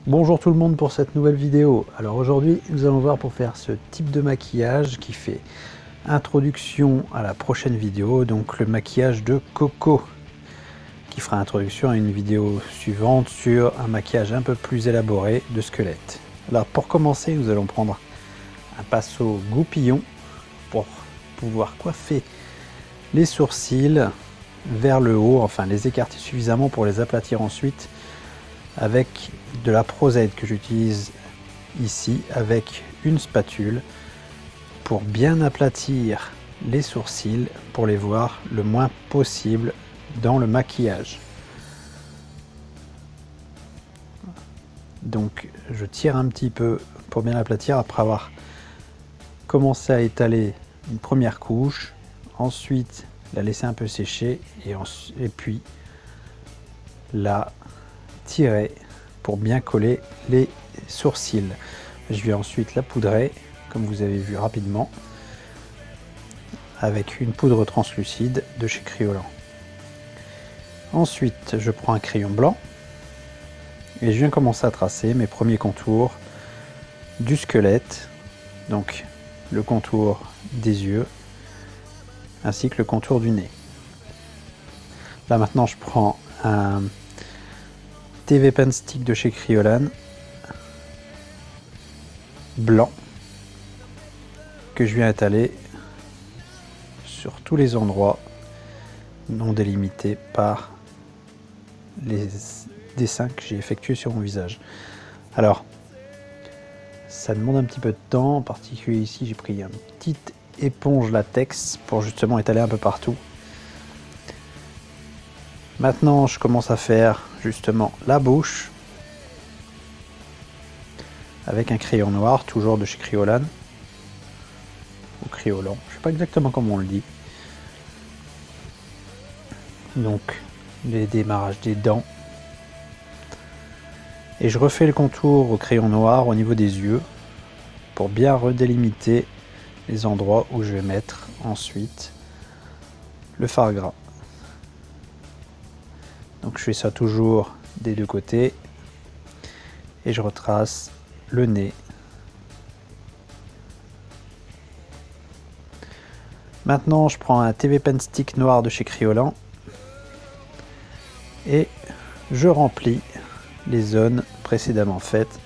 Bonjour tout le monde pour cette nouvelle vidéo. Alors aujourd'hui nous allons voir pour faire ce type de maquillage qui fait introduction à la prochaine vidéo, donc le maquillage de Coco, qui fera introduction à une vidéo suivante sur un maquillage un peu plus élaboré de squelette. Alors pour commencer nous allons prendre un pinceau goupillon pour pouvoir coiffer les sourcils vers le haut, enfin les écarter suffisamment pour les aplatir ensuite avec de la Pro-Z que j'utilise ici avec une spatule pour bien aplatir les sourcils pour les voir le moins possible dans le maquillage. Donc je tire un petit peu pour bien aplatir après avoir commencé à étaler une première couche, ensuite la laisser un peu sécher et puis la tirer pour bien coller les sourcils. Je vais ensuite la poudrer comme vous avez vu rapidement avec une poudre translucide de chez Kryolan. Ensuite je prends un crayon blanc et je viens commencer à tracer mes premiers contours du squelette, donc le contour des yeux ainsi que le contour du nez. Là maintenant je prends un TV Pen Stick de chez Kryolan blanc que je viens étaler sur tous les endroits non délimités par les dessins que j'ai effectués sur mon visage. Alors ça demande un petit peu de temps, en particulier ici j'ai pris une petite éponge latex pour justement étaler un peu partout. Maintenant je commence à faire justement la bouche avec un crayon noir, toujours de chez Kryolan ou Kryolan, je sais pas exactement comment on le dit. Donc les démarrages des dents et je refais le contour au crayon noir au niveau des yeux pour bien redélimiter les endroits où je vais mettre ensuite le fard gras. Donc je fais ça toujours des deux côtés et je retrace le nez. Maintenant je prends un TV Pen Stick noir de chez Kryolan et je remplis les zones précédemment faites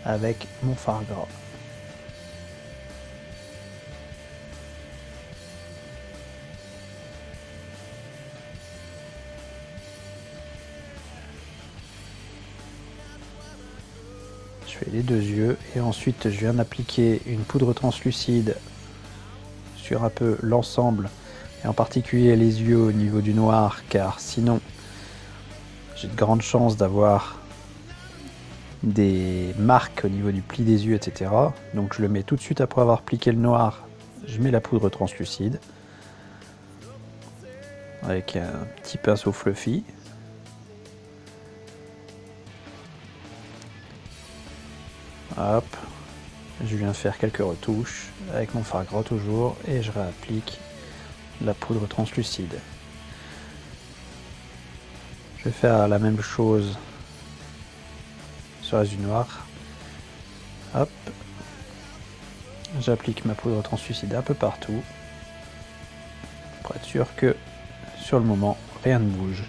avec mon fard gras. Je fais les deux yeux et ensuite je viens d'appliquer une poudre translucide sur un peu l'ensemble et en particulier les yeux au niveau du noir, car sinon j'ai de grandes chances d'avoir des marques au niveau du pli des yeux, etc. Donc je le mets tout de suite après avoir appliqué le noir, je mets la poudre translucide avec un petit pinceau fluffy. Hop, je viens faire quelques retouches avec mon fard gras toujours et je réapplique la poudre translucide. Je vais faire la même chose sur les yeux noirs. Hop, j'applique ma poudre translucide un peu partout pour être sûr que sur le moment rien ne bouge.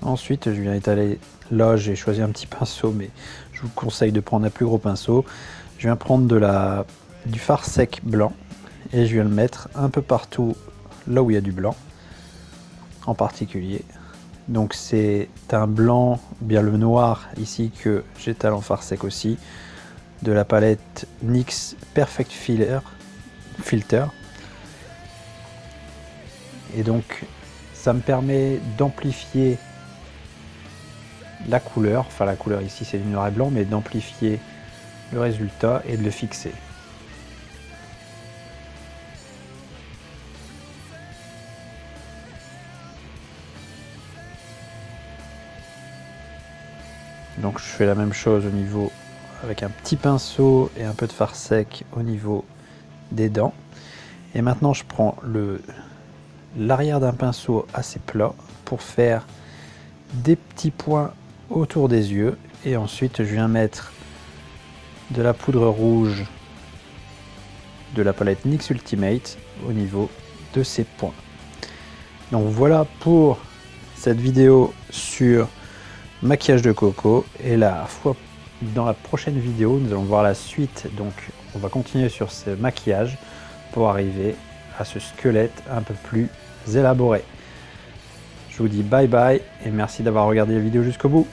Ensuite je viens étaler, là j'ai choisi un petit pinceau mais je vous conseille de prendre un plus gros pinceau. Je viens prendre du fard sec blanc et je viens le mettre un peu partout là où il y a du blanc en particulier. Donc c'est un blanc, bien le noir ici que j'étale en fard sec aussi, de la palette NYX Perfect Filter. Et donc ça me permet d'amplifier la couleur, enfin la couleur ici c'est du noir et blanc, mais d'amplifier le résultat et de le fixer. Donc je fais la même chose au niveau avec un petit pinceau et un peu de fard sec au niveau des dents. Et maintenant je prends le l'arrière d'un pinceau assez plat pour faire des petits points autour des yeux, et ensuite je viens mettre de la poudre rouge de la palette NYX Ultimate au niveau de ces points. Donc voilà pour cette vidéo sur maquillage de Coco, et dans la prochaine vidéo nous allons voir la suite. Donc on va continuer sur ce maquillage pour arriver à ce squelette un peu plus élaboré. Je vous dis bye bye et merci d'avoir regardé la vidéo jusqu'au bout.